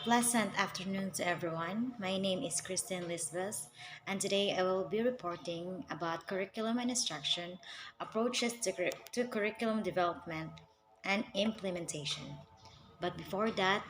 Pleasant afternoon to everyone. My name is Kristen Lisbeth, and today I will be reporting about curriculum and instruction, approaches to curriculum development, and implementation. But before that,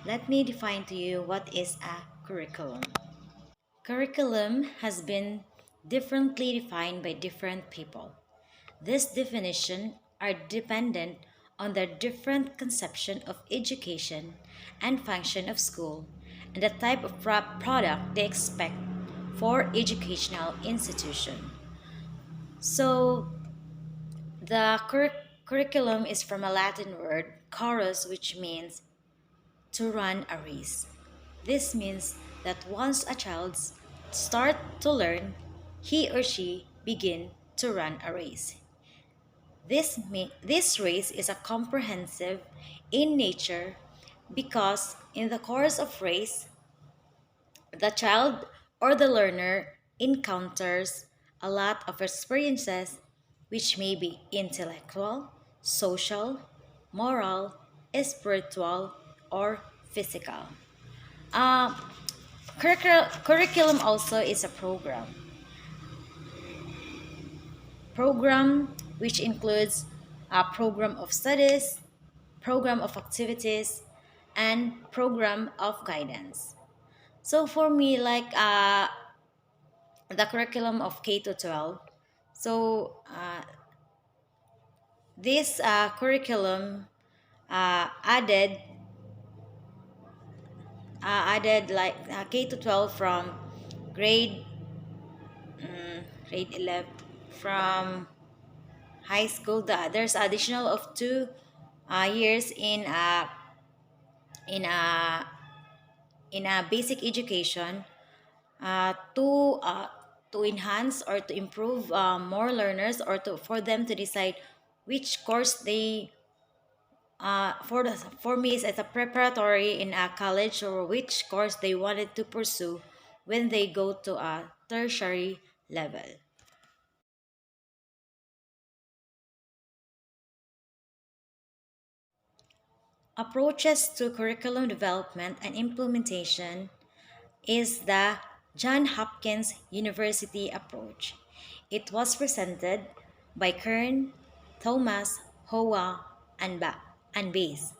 let me define to you what is a curriculum. Curriculum has been differently defined by different people. This definition are dependent on their different conception of education and function of school and the type of product they expect for educational institution. So the curriculum is from a Latin word chorus, which means to run a race. This means that once a child start to learn, he or she begin to run a race. This race is a comprehensive in nature because in the course of race, the child or the learner encounters a lot of experiences which may be intellectual, social, moral, spiritual, or physical. Uh, Curriculum also is a program which includes a program of studies, program of activities, and program of guidance. So for me, like the curriculum of K to 12, so this curriculum added like K to 12 from grade grade 11 from high school. There's additional of 2 years in a in a basic education to enhance or to improve more learners or to for them to decide which course they for me it's a preparatory in a college or which course they wanted to pursue when they go to a tertiary level. Approaches to curriculum development and implementation is the John Hopkins University approach. It was presented by Kern, Thomas, Hoa, and Bayes.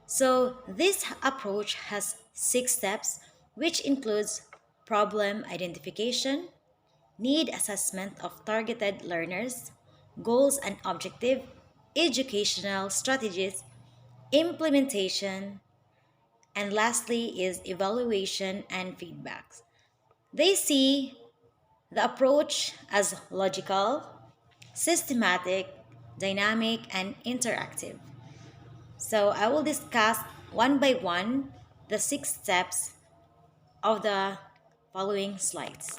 So this approach has 6 steps, which includes problem identification, need assessment of targeted learners, goals and objective, educational strategies, implementation, and lastly is evaluation and feedbacks. They see the approach as logical, systematic, dynamic, and interactive. So I will discuss one by one the 6 steps of the following slides.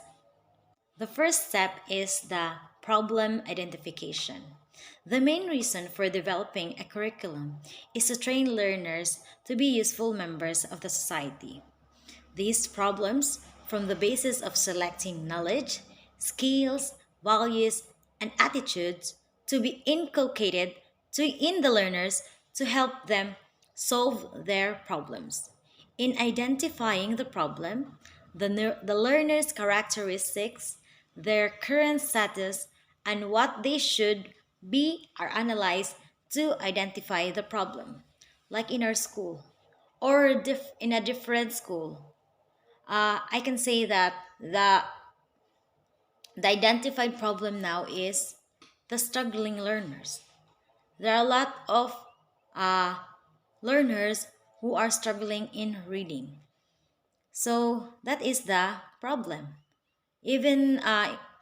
The first step is the problem identification. The main reason for developing a curriculum is to train learners to be useful members of the society. These problems form the basis of selecting knowledge, skills, values, and attitudes to be inculcated in the learners to help them solve their problems. In identifying the problem, the learner's characteristics, their current status, and what they should be are analyzed to identify the problem, like in our school or in a different school. I can say that the identified problem now is the struggling learners. There are a lot of uh, learners who are struggling in reading. So that is the problem. Even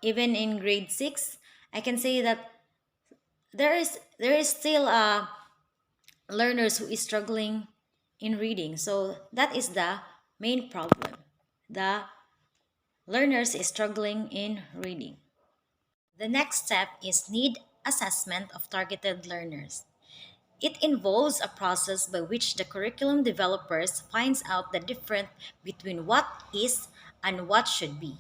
in grade 6, I can say that there is still learners who is struggling in reading. So that is the main problem. The learners is struggling in reading. The next step is need assessment of targeted learners. It involves a process by which the curriculum developers finds out the difference between what is and what should be.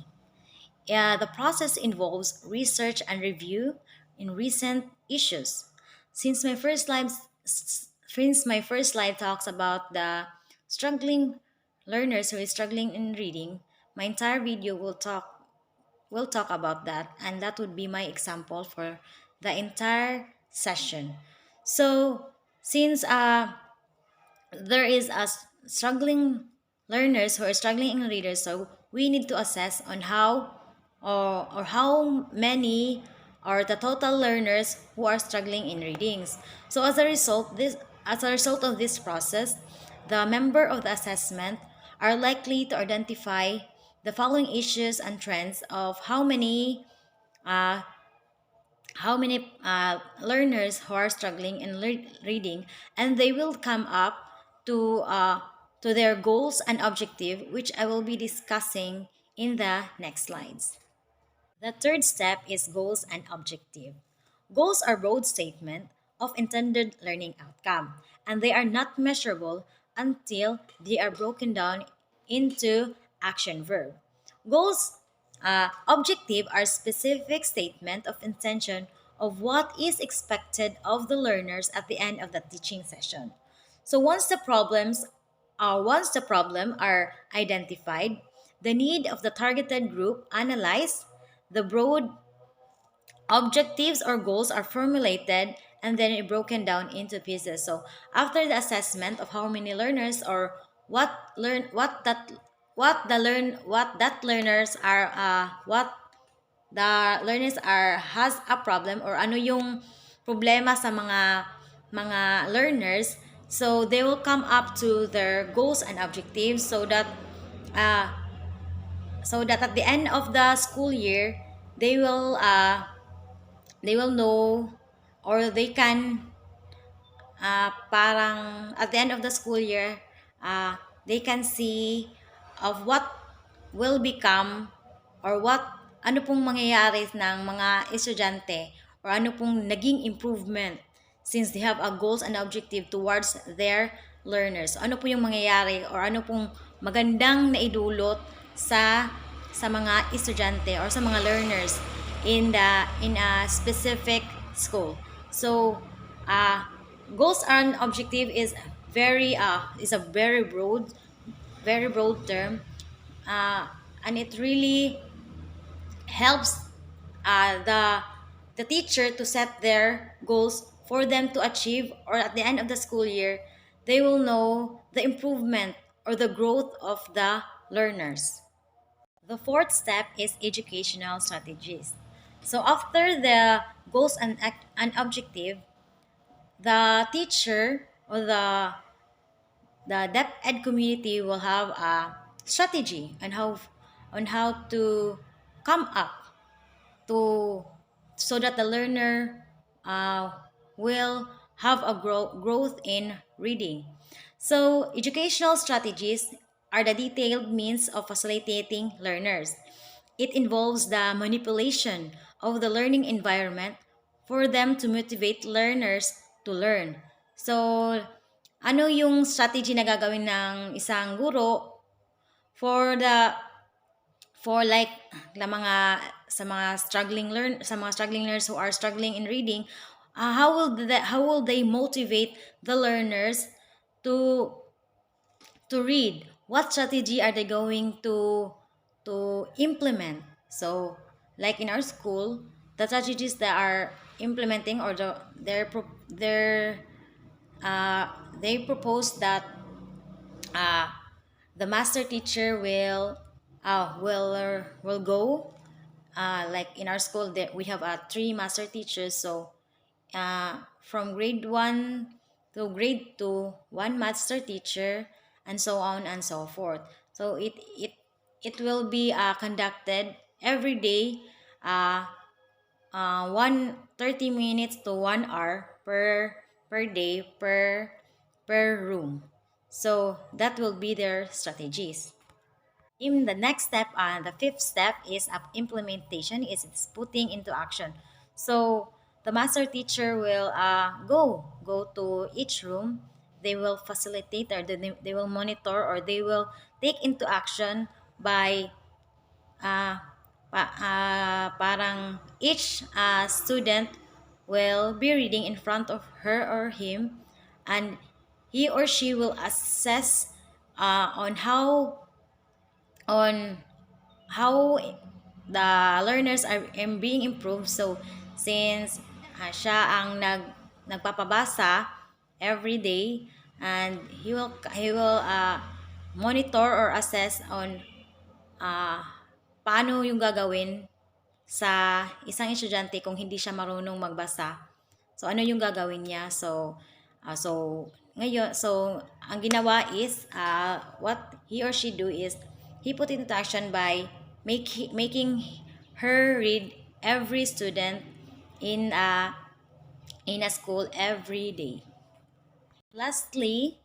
The process involves research and review in recent issues. Since my first slide, since my first slide talks about the struggling learners who is struggling in reading, my entire video will talk about that, and that would be my example for the entire session. So since there is struggling learners who are struggling in readers, so we need to assess on how or how many are the total learners who are struggling in readings. So as a result of this process, the member of the assessment are likely to identify the following issues and trends of uh, how many learners who are struggling in reading, and they will come up to their goals and objective, which I will be discussing in the next slides. The third step is goals and objective. Goals are broad statement of intended learning outcome, and they are not measurable until they are broken down into action verb. Goals objective are specific statement of intention of what is expected of the learners at the end of the teaching session. So once the problem are identified, the need of the targeted group analyzed, the broad objectives or goals are formulated and then broken down into pieces. So after the assessment of how many learners or what learn what that learners are what the learners are has a problem, or ano yung problema sa mga learners, so they will come up to their goals and objectives, uh, so that at the end of the school year they will know, or they can parang at the end of the school year, uh, they can see of what will become, or ano pong mangyayari ng mga estudyante, or ano pong naging improvement since they have a goals and objective towards their learners. So, ano po yung mangyayari, or ano pong magandang naidulot sa mga estudyante or sa mga learners in a specific school. So goals and objective is a very broad term, and it really helps the teacher to set their goals for them to achieve, or at the end of the school year they will know the improvement or the growth of the learners. The fourth step is educational strategies. So after the goals and objective, the teacher or the depth ed community will have a strategy on how to come up to so that the learner will have a growth in reading. So educational strategies are the detailed means of facilitating learners. It involves the manipulation of the learning environment for them to motivate learners to learn. So, ano yung strategy na gagawin ng isang guro for the for like la mga sa mga struggling learners who are struggling in reading, how will they motivate the learners to read? What strategy are they going to implement? So like in our school, the strategies that are implementing, or they propose that uh, the master teacher will go, like in our school that we have three master teachers. So from grade 1 to grade 2, one master teacher, and so on and so forth. So it will be conducted every day, uh, 30 minutes to 1 hour per day per room. So that will be their strategies. In the next step, the fifth step is implementation, is it's putting into action. So the master teacher will go to each room. They will facilitate, or they will monitor, or they will take into action by parang each student will be reading in front of her or him, and he or she will assess on on how the learners are being improved. So since siya ang nagpapabasa every day, and he will monitor or assess on uh, paano yung gagawin sa isang estudyante kung hindi siya marunong magbasa. So ano yung gagawin niya? So ang ginawa is what he or she do is he put into action by making her read every student in a in a school every day. Lastly,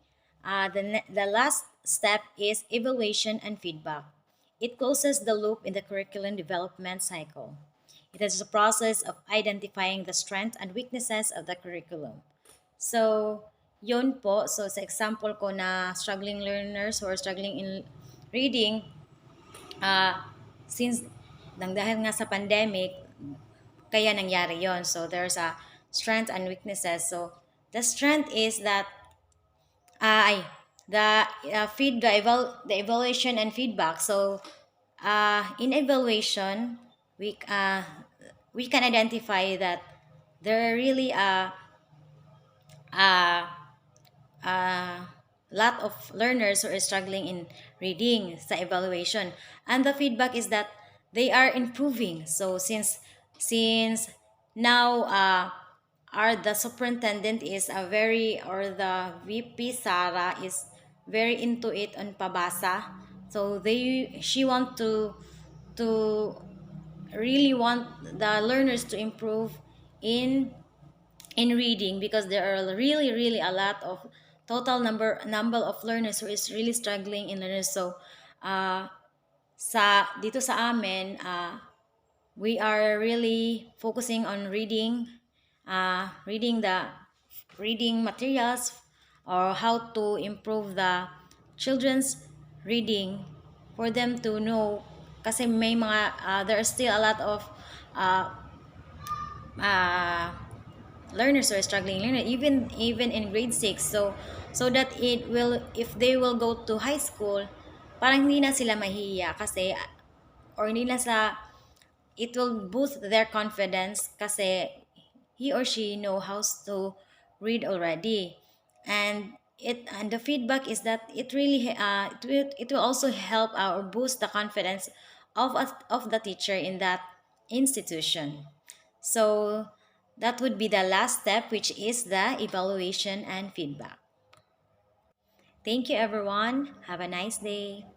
the last step is evaluation and feedback. It closes the loop in the curriculum development cycle. It is a process of identifying the strengths and weaknesses of the curriculum. So, yun po. So, sa example ko na struggling learners who are struggling in reading, since dahil nga sa pandemic, kaya nangyari yon. So, there's a strength and weaknesses. So, the strength is that ay the the evaluation and feedback. So in evaluation, we can identify that there are really a, a lot of learners who are struggling in reading sa evaluation, and the feedback is that they are improving. So since now are the superintendent is a very, or the VP Sara is very into it on pabasa. So she want to really want the learners to improve in reading, because there are really a lot of total number of learners who is really struggling in learners. So uh, sa dito sa amin, we are really focusing on reading the reading materials, or how to improve the children's reading for them to know, kasi may mga there are still a lot of uh, uh, learners who are struggling learner, even in grade 6. So that it will, if they will go to high school, parang hindi na sila mahihiya, kasi or hindi na sa it will boost their confidence, kasi he or she know how to read already. And the feedback is that it really it will also help or boost the confidence of the teacher in that institution. So that would be the last step, which is the evaluation and feedback. Thank you, everyone. Have a nice day.